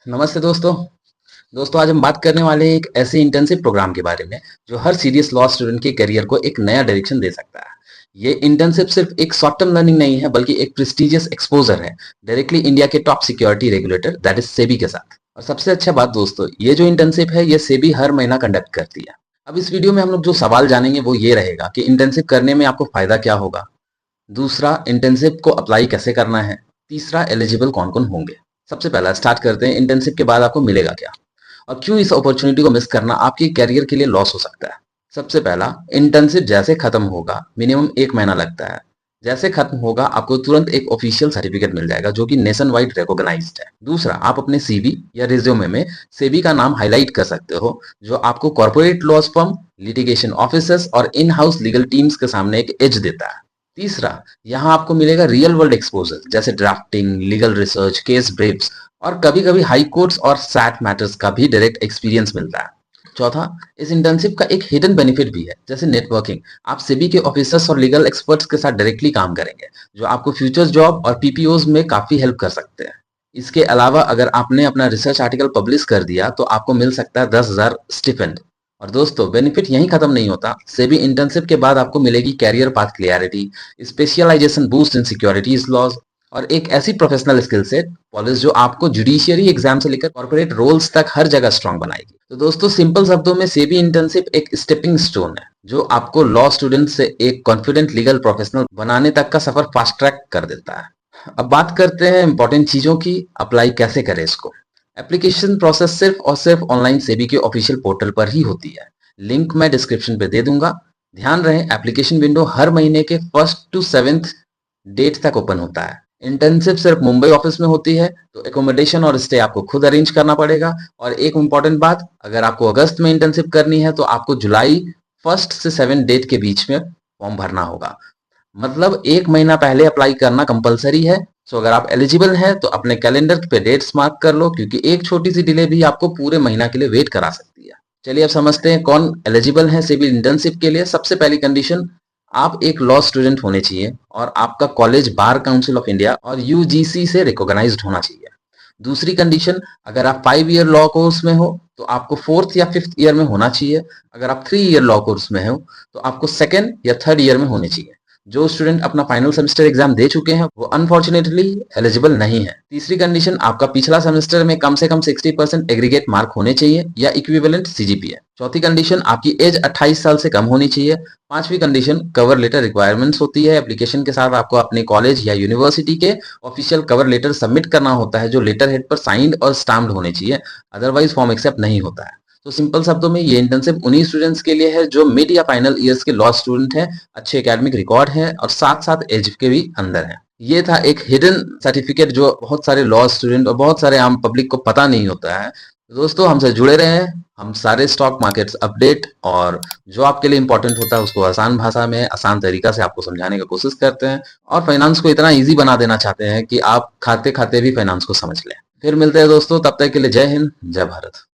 नमस्ते दोस्तों। आज हम बात करने वाले हैं एक ऐसे इंटर्नशिप प्रोग्राम के बारे में जो हर सीरियस लॉ स्टूडेंट के करियर को एक नया डायरेक्शन दे सकता है। ये इंटर्नशिप सिर्फ एक शॉर्ट टर्म लर्निंग नहीं है बल्कि एक प्रेस्टिजियस एक्सपोजर है डायरेक्टली इंडिया के top security regulator that is SEBI के साथ। और सबसे अच्छा बात दोस्तों, ये जो इंटर्नशिप है ये सेबी हर महीना कंडक्ट करती है। अब इस वीडियो में हम लोग जो सवाल जानेंगे वो ये रहेगा कि इंटर्नशिप करने में आपको फायदा क्या होगा। दूसरा, इंटर्नशिप को अप्लाई कैसे करना है। तीसरा, एलिजिबल कौन कौन होंगे। सबसे पहला स्टार्ट करते हैं, इंटर्नशिप के बाद आपको मिलेगा क्या और क्यों इस अपॉर्चुनिटी को मिस करना आपके करियर के लिए लॉस हो सकता है। सबसे पहला, इंटर्नशिप जैसे खत्म होगा मिनिमम 1 महीना लगता है। जैसे खत्म होगा आपको तुरंत एक ऑफिशियल सर्टिफिकेट मिल जाएगा जो कि नेशन वाइड रिकॉग्नाइज्ड है। दूसरा, आप अपने सीवी या रिज्यूमे में सेबी का नाम हाईलाइट कर सकते हो जो आपको corporate law firm, litigation officers और इन हाउस लीगल टीम्स के सामने एक एज देता है। तीसरा, यहाँ आपको मिलेगा रियल वर्ल्ड एक्सपोजर जैसे drafting, legal research, case briefs और कभी-कभी हाई कोर्ट्स और सैट मैटर्स का भी डायरेक्ट एक्सपीरियंस मिलता है। चौथा, इस इंटर्नशिप का एक हिडन बेनिफिट भी है जैसे नेटवर्किंग। आप सेबी के ऑफिसर्स और लीगल एक्सपर्ट्स के साथ डायरेक्टली काम करेंगे जो आपको फ्यूचर जॉब और पीपीओज में काफी हेल्प कर सकते हैं। इसके अलावा अगर आपने अपना रिसर्च आर्टिकल पब्लिश कर दिया तो आपको मिल सकता है 10,000 स्टिपेंड। और दोस्तों, बेनिफिट यहीं खत्म नहीं होता। सेबी इंटर्नशिप के बाद आपको मिलेगी career path clarity, specialisation boost in securities laws और एक ऐसी प्रोफेशनल स्किल सेट पॉलिश जो आपको जुडिशियरी एग्जाम से लेकर कॉर्पोरेट रोल्स तक हर जगह स्ट्रांग बनाएगी। तो दोस्तों, सिंपल शब्दों में सेबी इंटर्नशिप एक स्टेपिंग स्टोन है जो आपको लॉ स्टूडेंट से एक कॉन्फिडेंट लीगल प्रोफेशनल बनाने तक का सफर फास्ट ट्रैक कर देता है। अब बात करते हैं इंपॉर्टेंट चीजों की। अप्लाई कैसे करें इसको। एप्लीकेशन प्रोसेस सिर्फ और सिर्फ ऑनलाइन सेबी के ऑफिशियल पोर्टल पर ही होती है। लिंक मैं डिस्क्रिप्शन पे दे दूंगा। ध्यान रहे, एप्लीकेशन विंडो हर महीने के 1st to 7th डेट तक ओपन होता है। इंटर्नशिप सिर्फ मुंबई ऑफिस में होती है तो एकोमोडेशन और स्टे आपको खुद अरेंज करना पड़ेगा। और एक इम्पॉर्टेंट बात, अगर आपको अगस्त में इंटर्नशिप करनी है तो आपको जुलाई 1st से 7th डेट के बीच में फॉर्म भरना होगा। मतलब 1 महीना पहले अप्लाई करना कंपलसरी है। सो अगर आप एलिजिबल हैं तो अपने कैलेंडर पे डेट्स मार्क कर लो क्योंकि एक छोटी सी डिले भी आपको पूरे महीना के लिए वेट करा सकती है। चलिए अब समझते हैं कौन एलिजिबल है सिविल इंटर्नशिप के लिए। सबसे पहली कंडीशन, आप एक लॉ स्टूडेंट होने चाहिए और आपका college bar council of India और यूजीसी से रिकॉग्नाइज्ड होना चाहिए। दूसरी कंडीशन, अगर आप 5 ईयर लॉ कोर्स में हो तो आपको 4th या 5th ईयर में होना चाहिए। अगर आप 3 ईयर लॉ कोर्स में हो तो आपको 2nd या 3rd ईयर में होने चाहिए। जो स्टूडेंट अपना फाइनल सेमेस्टर एग्जाम दे चुके हैं वो अनफॉर्चुनेटली एलिजिबल नहीं है। तीसरी कंडीशन, आपका पिछला सेमेस्टर में कम से कम 60% एग्रीगेट मार्क होने चाहिए या इक्विवेलेंट सीजीपीए। चौथी कंडीशन, आपकी एज 28 साल से कम होनी चाहिए। पांचवी कंडीशन, कवर लेटर रिक्वायरमेंट्स होती है। एप्लीकेशन के साथ आपको अपने कॉलेज या यूनिवर्सिटी के ऑफिशियल कवर लेटर सबमिट करना होता है जो लेटर हेड पर साइंड और स्टाम्प्ड होने चाहिए, अदरवाइज फॉर्म एक्सेप्ट नहीं होता है। तो सिंपल शब्दों में ये इंटर्नशिप उन्हीं स्टूडेंट्स के लिए है जो मिड या फाइनल ईयर्स के लॉ स्टूडेंट हैं, अच्छे एकेडमिक रिकॉर्ड है और साथ साथ एज के भी अंदर है। ये था एक हिडन सर्टिफिकेट जो बहुत सारे लॉ स्टूडेंट और बहुत सारे आम पब्लिक को पता नहीं होता है। तो दोस्तों, हमसे जुड़े रहे। हम सारे स्टॉक मार्केट्स अपडेट और जो आपके लिए इंपॉर्टेंट होता है उसको आसान भाषा में, आसान तरीका से आपको समझाने की कोशिश करते हैं और फाइनेंस को इतना इजी बना देना चाहते हैं कि आप खाते खाते भी फाइनेंस को समझ लें। फिर मिलते हैं दोस्तों, तब तक के लिए जय हिंद, जय भारत।